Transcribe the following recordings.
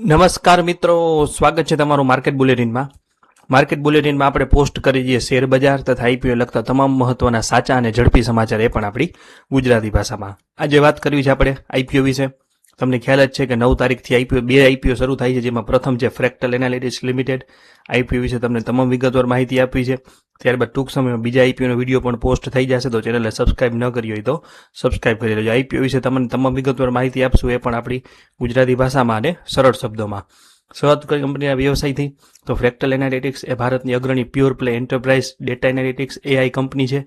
નમસ્કાર મિત્રો, સ્વાગત છે તમારું માર્કેટ બુલેટિનમાં. માર્કેટ બુલેટિનમાં આપણે પોસ્ટ કરી દઈએ શેર બજાર તથા આઈપીઓ લગતા તમામ મહત્વના સાચા અને ઝડપી સમાચાર, એ પણ આપણી ગુજરાતી ભાષામાં. આજે વાત કરવી છે આપણે આઈપીઓ વિશે. તમને ખ્યાલ જ છે કે 9 તારીખથી બે આઈપીઓ શરૂ થાય છે, જેમાં પ્રથમ છે ફ્રેક્ટલ એનાલિટિક્સ લિમિટેડ. આઈપીઓ વિશે તમને તમામ વિગતવાર માહિતી આપવી છે. ત્યારબાદ ટૂંક સમયમાં બીજા આઈપીઓનો વિડીયો પણ પોસ્ટ થઈ જશે, તો ચેનલને સબસ્ક્રાઇબ ન કરી હોય તો સબસ્ક્રાઇબ કરી લેજો. આઈપીઓ વિશે તમને તમામ વિગતવાર માહિતી આપશું, એ પણ આપણી ગુજરાતી ભાષામાં અને સરળ શબ્દોમાં. શરૂઆત કરી કંપનીના વ્યવસાયથી, તો ફ્રેક્ટલ એનાલિટિક્સ એ ભારતની અગ્રણી pure play enterprise data analytics AI company છે.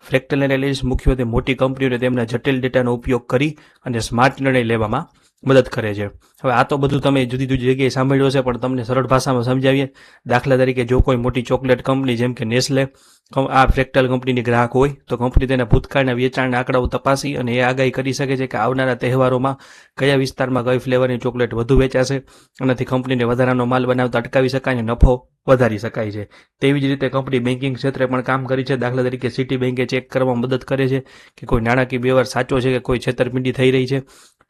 ફ્રેક્ટલ એનાલિટિક્સ મુખ્યત્વે મોટી કંપનીઓને તેમના જટિલ ડેટાનો ઉપયોગ કરી અને સ્માર્ટ નિર્ણય લેવામાં મદદ કરે છે. હવે આ તો બધું તમે જુદી જુદી જગ્યાએ સાંભળ્યું હશે, પણ તમને સરળ ભાષામાં સમજાવીએ. દાખલા તરીકે, જો કોઈ મોટી ચોકલેટ કંપની જેમ કે નેસ્લે આ ફ્રેક્ટલ કંપનીની ગ્રાહક હોય, તો કંપની તેના ભૂતકાળના વેચાણના આંકડાઓ તપાસી અને એ આગાહી કરી શકે છે કે આવનારા તહેવારોમાં કયા વિસ્તારમાં કઈ ફ્લેવરની ચોકલેટ વધુ વેચાશે. આનાથી કંપનીને વધારાનો માલ બનાવતા અટકાવી શકાય અને નફો વધારી શકાય છે. તેવી જ રીતે કંપની બેન્કિંગ ક્ષેત્રે પણ કામ કરી છે. દાખલા તરીકે સિટી બેન્કે ચેક કરવામાં મદદ કરે છે કે કોઈ નાણાકીય વ્યવહાર સાચો છે કે કોઈ છેતરપિંડી થઈ રહી છે.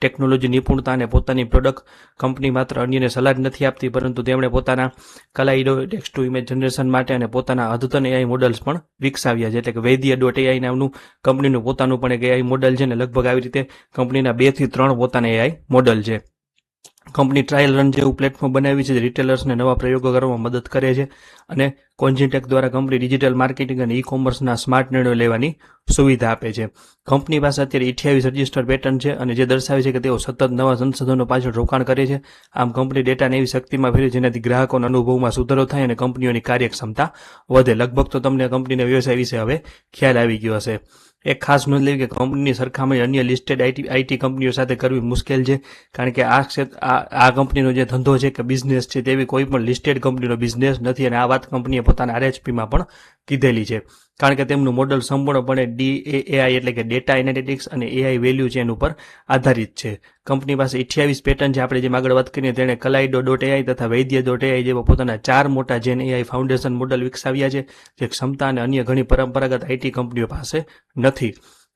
ટેકનોલોજી નિપુણતા અને પોતાની પ્રોડક્ટ, કંપની માત્ર અન્યને સલાહ જ નથી આપતી, પરંતુ તેમણે પોતાના કલાઇડો ટેક્સ્ટ ટુ ઇમેજ જનરેશન માટે અને પોતાના અદ્યતન એઆઈ મોડલ્સ પણ વિકસાવ્યા છે. એટલે કે વૈદ્ય.ai નામનું કંપનીનું પોતાનું પણ એક એઆઈ મોડલ છે, ને લગભગ આવી રીતે કંપનીના 2 થી 3 પોતાના એઆઈ મોડલ છે. કંપની ટ્રાયલ રન જેવું પ્લેટફોર્મ બનાવ્યું છે, જે રિટેલર્સને નવા પ્રયોગો કરવામાં મદદ કરે છે. અને કોન્જીટેક દ્વારા કંપની ડિજિટલ માર્કેટિંગ અને ઈ કોમર્સના સ્માર્ટ નિર્ણયો લેવાની સુવિધા આપે છે. કંપની પાસે અત્યારે 28 રજિસ્ટર્ડ પેટન્ટ છે, અને જે દર્શાવે છે કે તેઓ સતત નવા સંશોધનો પાછળ રોકાણ કરે છે. આમ કંપની ડેટાને એવી શક્તિમાં ફેરવે જેનાથી ગ્રાહકોના અનુભવમાં સુધારો થાય અને કંપનીઓની કાર્યક્ષમતા વધે. લગભગ તો તમને કંપનીના વ્યવસાય વિશે હવે ખ્યાલ આવી ગયો હશે. એક ખાસ નોંધ લેવી કે કંપનીની સરખામણી અન્ય લિસ્ટેડ આઈટી કંપનીઓ સાથે કરવી મુશ્કેલ છે, કારણ કે આ કંપનીનો જે ધંધો છે કે બિઝનેસ છે, તેવી કોઈ પણ લિસ્ટેડ કંપનીનો બિઝનેસ નથી. અને આ વાત કંપનીએ પોતાના આરએચપીમાં પણ કીધેલી છે, કારણ કે તેમનું મોડલ સંપૂર્ણપણે ડીએઆઈ એટલે કે ડેટા એનાલિટિક્સ અને એઆઈ વેલ્યુ ચેન ઉપર આધારિત છે. કંપની પાસે 28 પેટન્ટ છે. આપણે જેમ આગળ વાત કરીએ, તેણે કલાઇડો.ai તથા વૈદ્ય.ai જેવા પોતાના 4 મોટા જેન એઆઈ ફાઉન્ડેશન મોડલ વિકસાવ્યા છે, જે ક્ષમતા અને અન્ય ઘણી પરંપરાગત આઈટી કંપનીઓ પાસે નથી.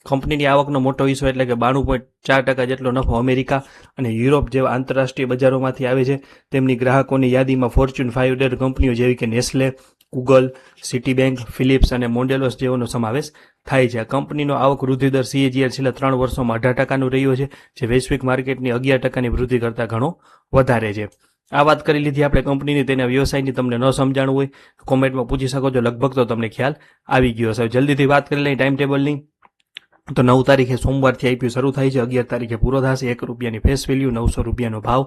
કંપનીની આવકનો મોટો હિસ્સો એટલે કે 92.4% જેટલો નફો અમેરિકા અને યુરોપ જેવા આંતરરાષ્ટ્રીય બજારોમાંથી આવે છે. તેમની ગ્રાહકોની યાદીમાં ફોર્ચ્યુન 500 કંપનીઓ જેવી કે Nestle, Google, city bank, Phillips અને મોન્ડેલોસ જેઓનો સમાવેશ થાય છે. આ કંપનીનો આવક વૃદ્ધિ દર CAGR છેલ્લા 3 વર્ષોમાં 18% રહ્યો છે, જે વૈશ્વિક માર્કેટની 11%ની વૃદ્ધિ કરતાં ઘણો વધારે છે. આ વાત કરી લીધી આપણે કંપનીની. તેના વ્યવસાયની તમને ન સમજાણું હોય કોમેન્ટમાં પૂછી શકો છો. લગભગ તો તમને ખ્યાલ આવી ગયો હશે. જલ્દીથી વાત કરી લઈએ ટાઈમ ટેબલની. તો 9 તારીખે સોમવારથી આઈપીઓ શરૂ થાય છે. 11 તારીખે પૂરો થશે. ₹1 ફેસ વેલ્યુ, ₹900 ભાવ.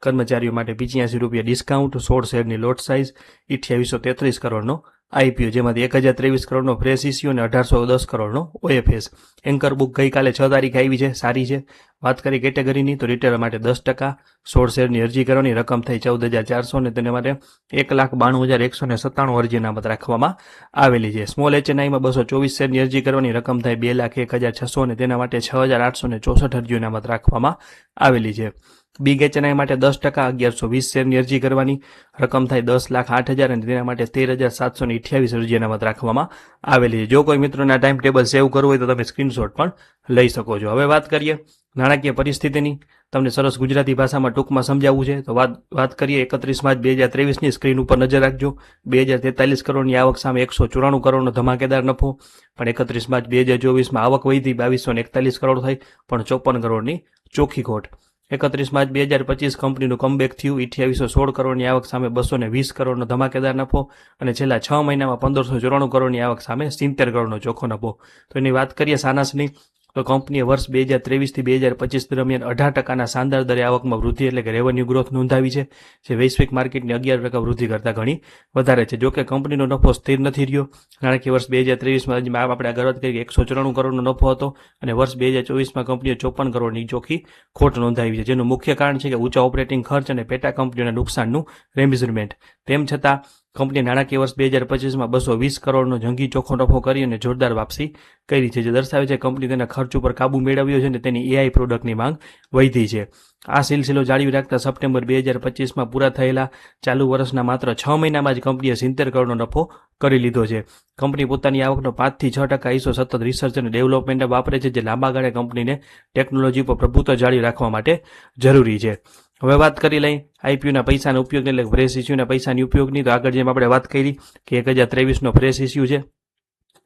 કર્મચારીઓ માટે ₹85 ડિસ્કાઉન્ટ. 16 શેરની લોટ સાઇઝ. 2833 કરોડનો આઈપીઓ, જેમાંથી 1023 કરોડનો ફ્રેશ ઇસ્યુ અને 1810 કરોડનો ઓએફએસ. એન્કર બુક ગઈકાલે 6 તારીખે આવી છે, સારી છે. વાત કરી કેટેગરીની, તો રિટેલર માટે 10%. 16 શેરની અરજી કરવાની, રકમ થઈ 14,400 અને તેને માટે 1,92,197 અરજી અનામત રાખવામાં આવેલી છે. સ્મોલ એચએનઆઈમાં 224 શેરની અરજી કરવાની, રકમ થાય 2,01,600 અને તેના માટે 6,864 અરજી અનામત રાખવામાં આવેલી છે. બિગ એચએનઆઈ માટે 10%, 1120 શેરની અરજી કરવાની, રકમ થાય 10,08,000 અને તેના માટે 13,728 અરજી અનામત રાખવામાં આવેલી છે. જો કોઈ મિત્રોના ટાઈમ ટેબલ સેવ કરવું હોય તો તમે સ્ક્રીનશોટ પણ લઈ શકો છો. હવે વાત કરીએ નાણાકીય પરિસ્થિતિની. તમને સરસ ગુજરાતી ભાષામાં ટૂંકમાં સમજાવવું છે, તો વાત કરીએ 31 માર્ચ 2023ની. સ્ક્રીન ઉપર નજર રાખજો. 2043 કરોડની આવક સામે 194 કરોડનો ધમાકેદાર નફો. પણ 31 માર્ચ 2024માં આવક વધી 2241 કરોડ થઈ, પણ 54 કરોડની ચોખ્ખી ખોટ. 31 માર્ચ 2025 કંપનીનું કમબેક થયું. 2816 કરોડની આવક સામે 220 કરોડનો ધમાકેદાર નફો, અને છેલ્લા 6 મહિનામાં 1594 કરોડની આવક સામે 70 કરોડનો ચોખ્ખો નફો. તો એની વાત કરીએ સારાંશની, તો કંપનીએ વર્ષ 2023 થી 2025 દરમિયાન 18%ના શાનદાર દરે આવકમાં વૃદ્ધિ એટલે કે રેવન્યુ ગ્રોથ નોંધાવી છે, જે વૈશ્વિક માર્કેટની 11% વૃદ્ધિ કરતાં ઘણી વધારે છે. જોકે કંપનીનો નફો સ્થિર નથી રહ્યો. નાણાકીય વર્ષ 2023માં આપણે આગળ વાત કરીએ 194 કરોડનો નફો હતો, અને વર્ષ 2024માં કંપનીએ 54 કરોડની ચોખ્ખી ખોટ નોંધાવી છે, જેનું મુખ્ય કારણ છે કે ઊંચા ઓપરેટિંગ ખર્ચ અને પેટા કંપનીઓના નુકસાનનું રેમિઝરમેન્ટ. તેમ છતાં કંપની નાણાકીય વર્ષ 2025માં 220 કરોડનો જંગી ચોખ્ખો નફો કરી અને જોરદાર વાપસી કરી છે, જે દર્શાવે છે કંપની તેના ખર્ચ ઉપર કાબુ મેળવ્યો છે અને તેની એઆઈ પ્રોડક્ટની માંગ વધી છે. આ સિલસિલો જાળવી રાખતા સપ્ટેમ્બર 2025માં પૂરા થયેલા ચાલુ વર્ષના માત્ર 6 મહિનામાં જ કંપનીએ 70 કરોડનો નફો કરી લીધો છે. કંપની પોતાની આવકનો 5 થી 6% હિસ્સો સતત રિસર્ચ અને ડેવલપમેન્ટ વાપરે છે, જે લાંબા ગાળે કંપનીને ટેકનોલોજી પર પ્રભુત્વ જાળવી રાખવા માટે જરૂરી છે. હવે વાત કરી લઈ આઈપીઓના પૈસાના ઉપયોગ એટલે ફ્રેશ ઇસ્યુના પૈસાની ઉપયોગની. તો આગળ જેમ આપણે વાત કરી કે 1023નો ફ્રેશ ઇસ્યુ છે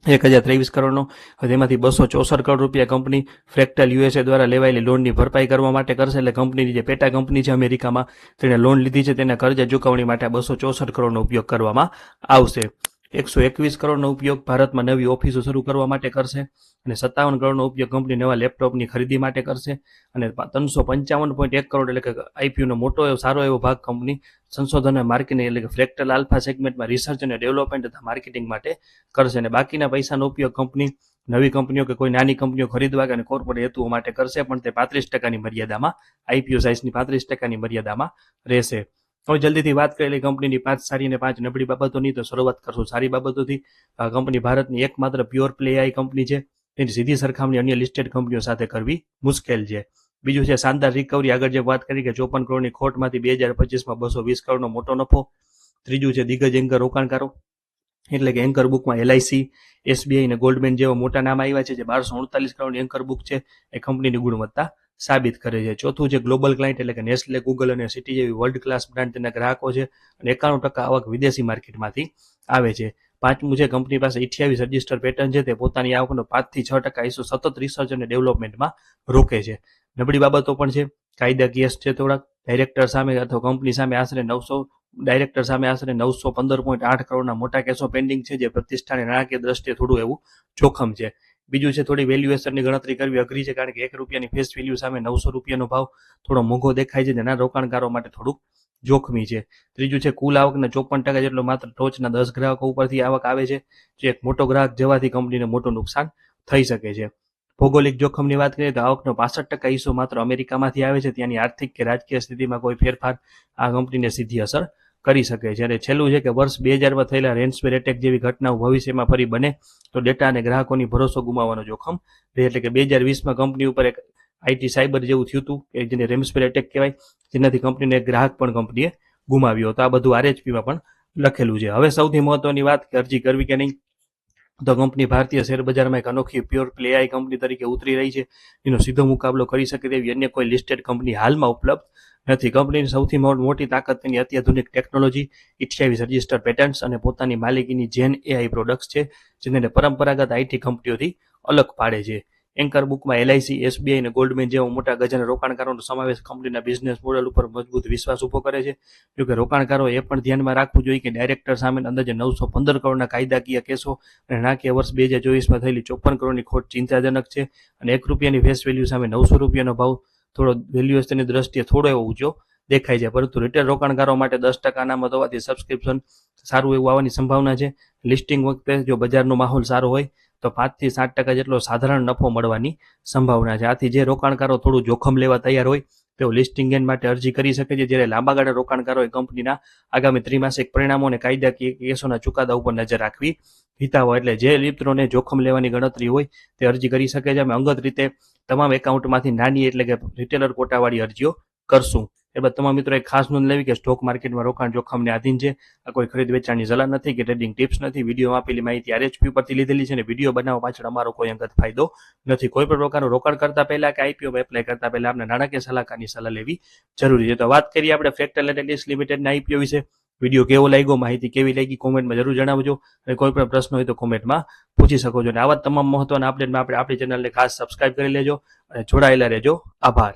1023 કરોડનો. તેમાંથી 264 કરોડ રૂપિયા કંપની ફ્રેક્ટલ યુએસએ દ્વારા લેવાયેલી લોનની ભરપાઈ કરવા માટે કરશે. એટલે કંપનીની જે પેટા કંપની છે અમેરિકામાં તેણે લોન લીધી છે તેના કર્જા ચૂકવણી માટે 264 કરોડનો ઉપયોગ કરવામાં આવશે. 121 કરોડનો ઉપયોગ ભારતમાં નવી ઓફિસો શરૂ કરવા માટે કરશે અને 57 કરોડનો ઉપયોગ કંપની નવા લેપટોપની ખરીદી માટે કરશે અને 355.1 કરોડ એટલે કે આઈપીઓનો મોટો એવો સારો એવો ભાગ કંપની સંશોધન અને માર્કેટિંગ એટલે કે ફ્રેક્ટલ આલ્ફા સેગમેન્ટમાં રિસર્ચ અને ડેવલપમેન્ટ તથા માર્કેટિંગ માટે કરશે અને બાકીના પૈસાનો ઉપયોગ કંપની નવી કંપનીઓ કે કોઈ નાની કંપનીઓ ખરીદવા કે કોર્પોરેટ હેતુઓ માટે કરશે, પણ તે 35% મર્યાદામાં આઈપીઓ સાઇઝની 35% મર્યાદામાં રહેશે. હવે જલ્દીથી વાત કરી લઈએ કંપનીની 5 સારી અને 5 નબળી બાબતોની. તો શરૂઆત કરશું સારી બાબતોથી. આ કંપની ભારતની એકમાત્ર પ્યોર પ્લે એઆઈ કંપની છે. તેની સીધી સરખામણી અન્ય લિસ્ટેડ કંપનીઓ સાથે કરવી મુશ્કેલ છે. બીજું છે શાનદાર રિકવરી. આગળ જે વાત કરી કે 54 કરોડની ખોટમાંથી 2025માં 220 કરોડનો મોટો નફો. ત્રીજું છે દિગ્ગજ એન્કર રોકાણકારો એટલે કે એન્કર બુકમાં એલઆઈસી, એસબીઆઈ અને ગોલ્ડમેન જેવા મોટા નામ આવ્યા છે. જે 1239 કરોડની એન્કર બુક છે એ કંપનીની ગુણવત્તા સાબિત કરે છે. ચોથું છે ગ્લોબલ ક્લાયન્ટ એટલે કે નેસ્લે, ગૂગલ અને સિટી જેવી વર્લ્ડ ક્લાસ બ્રાન્ડ તેના ગ્રાહકો છે અને 91% આવક વિદેશી માર્કેટમાંથી આવે છે. પાંચમું છે કંપની પાસે 28 રજિસ્ટર પેટર્ન છે. તે પોતાની આવકનો 5 થી 6% હિસ્સો સતત રિસર્ચ અને ડેવલપમેન્ટમાં રોકે છે. નબળી બાબતો પણ છે. કાયદા કેસ છે થોડાક. ડાયરેક્ટર સામે અથવા કંપની સામે આશરે 915.8 કરોડના મોટા કેસો પેન્ડિંગ છે, જે પ્રતિષ્ઠાને નાણાકીય દ્રષ્ટિએ થોડું એવું જોખમ છે. બીજું છે થોડી વેલ્યુએશનની ગણતરી કરવી અઘરી છે, કારણ કે ₹1 ફેસ વેલ્યુ સામે 900 રૂપિયાનો ભાવ થોડો મોંઘો દેખાય છે, જેના રોકાણકારો માટે થોડુંક જોખમી છે. ત્રીજું છે કુલ આવકના 54% જેટલો માત્ર ટોચના 10 ગ્રાહકો ઉપરથી આવક આવે છે, જે એક મોટો ગ્રાહક જવાથી કંપનીને મોટું નુકસાન થઈ શકે છે. ભૌગોલિક જોખમની વાત કરીએ તો આવકનો 65% હિસ્સો માત્ર અમેરિકામાંથી આવે છે. ત્યાંની આર્થિક કે રાજકીય સ્થિતિમાં કોઈ ફેરફાર આ કંપનીને સીધી અસર કરી શકે છે. અને છેલ્લું છે કે વર્ષ 2000માં થયેલા રેન્સવેર એટેક જેવી ઘટનાઓ ભવિષ્યમાં ફરી બને તો ડેટા અને ગ્રાહકોની ભરોસો ગુમાવવાનો જોખમ રહે. એટલે કે 2020માં કંપની ઉપર એક આઈટી સાયબર જેવું થયું હતું કે જેને રેન્સવેર એટેક કહેવાય, જેનાથી કંપનીને એક ગ્રાહક પણ કંપનીએ ગુમાવ્યો હતો. આ બધું આરએચપીમાં પણ લખેલું છે. હવે સૌથી મહત્વની વાત કે અરજી કરવી કે નહીં. તો કંપની ભારતીય શેર બજારમાં એક અનોખી પ્યોર પ્લે એઆઈ કંપની તરીકે ઉતરી રહી છે. એનો સીધો મુકાબલો કરી શકે તેવી અન્ય કોઈ લિસ્ટેડ કંપની હાલમાં ઉપલબ્ધ નથી. કંપનીની સૌથી મોટી તાકાત તેની અત્યાધુનિક ટેકનોલોજી, 28 રજિસ્ટર પેટન્ટ્સ અને પોતાની માલિકીની જેન એઆઈ પ્રોડક્ટ્સ છે, જેને પરંપરાગત આઈટી કંપનીઓથી અલગ પાડે છે. એન્કર બુકમાં એલઆઈસી, એસબીઆઈ અને ગોલ્ડમેન જેવા મોટા ગજાના રોકાણકારોનો સમાવેશ કંપનીના બિઝનેસ મોડેલ ઉપર મજબૂત વિશ્વાસ ઉભો કરે છે. જોકે રોકાણકારો એ પણ ધ્યાનમાં રાખવું જોઈએ કે ડાયરેક્ટર સામે અંદાજે 915 કરોડના કાયદાકીય કેસો અને નાણાકીય વર્ષ 2024માં થયેલી 54 કરોડની ખોટ ચિંતાજનક છે અને ₹1 ફેસ વેલ્યુ સામે 900 રૂપિયાનો ભાવ થોડો વેલ્યુએશનની દ્રષ્ટિએ થોડો એવો ઊંચો દેખાય છે. પરંતુ રિટેલ રોકાણકારો માટે 10% અનામત હોવાથી સબસ્ક્રિપ્શન સારું એવું આવવાની સંભાવના છે. લિસ્ટિંગ વખતે જો બજારનો માહોલ સારો હોય તો 5 થી 7% જેટલો સાધારણ નફો મળવાની સંભાવના છે. આથી જે રોકાણકારો થોડું જોખમ લેવા તૈયાર હોય તેઓ લિસ્ટિંગ ગેઇન માટે અરજી કરી શકે છે. જ્યારે લાંબા ગાળે રોકાણકારોએ કંપનીના આગામી ત્રિમાસિક પરિણામો અને કાયદાકીય કેસોના ચુકાદા ઉપર નજર રાખવી હિતાવહ. એટલે જે મિત્રોને જોખમ લેવાની ગણતરી હોય તે અરજી કરી શકે છે. અમે અંગત રીતે તમામ એકાઉન્ટમાંથી નાની એટલે કે રિટેલર કોટાવાળી અરજીઓ કરશું. ત્યારબાદ તમામ મિત્રો એક ખાસ નોંધ લેવી કે સ્ટોક માર્કેટમાં રોકાણ જોખમને આધીન છે. આ કોઈ ખરીદ વેચાણની સલાહ નથી કે ટ્રેડિંગ ટિપ્સ નથી. વિડીયોમાં આપેલી માહિતી આરએચપી પરથી લીધેલી છે અને વિડીયો બનાવવા પાછળ અમારો કોઈ અંગત ફાયદો નથી. કોઈ પણ પ્રકારનું રોકાણ કરતા પહેલા કે આઈપીઓ એપ્લાય કરતા પહેલા આપણે નાણાકીય સલાહકારની સલાહ લેવી જરૂરી છે. તો વાત કરીએ આપણે ફ્રેક્ટલ એનાલિટિક્સ લિમિટેડના આઈપીઓ વિશે. વિડીયો કેવો લાગ્યો, માહિતી કેવી લાગી, કોમેન્ટમાં જરૂર જણાવજો અને કોઈ પણ પ્રશ્ન હોય તો કોમેન્ટમાં પૂછી શકો છો. અને આવા તમામ મહત્વના અપડેટમાં આપણે આપણી ચેનલને ખાસ સબસ્ક્રાઇબ કરી લેજો અને જોડાયેલા રહેજો. આભાર.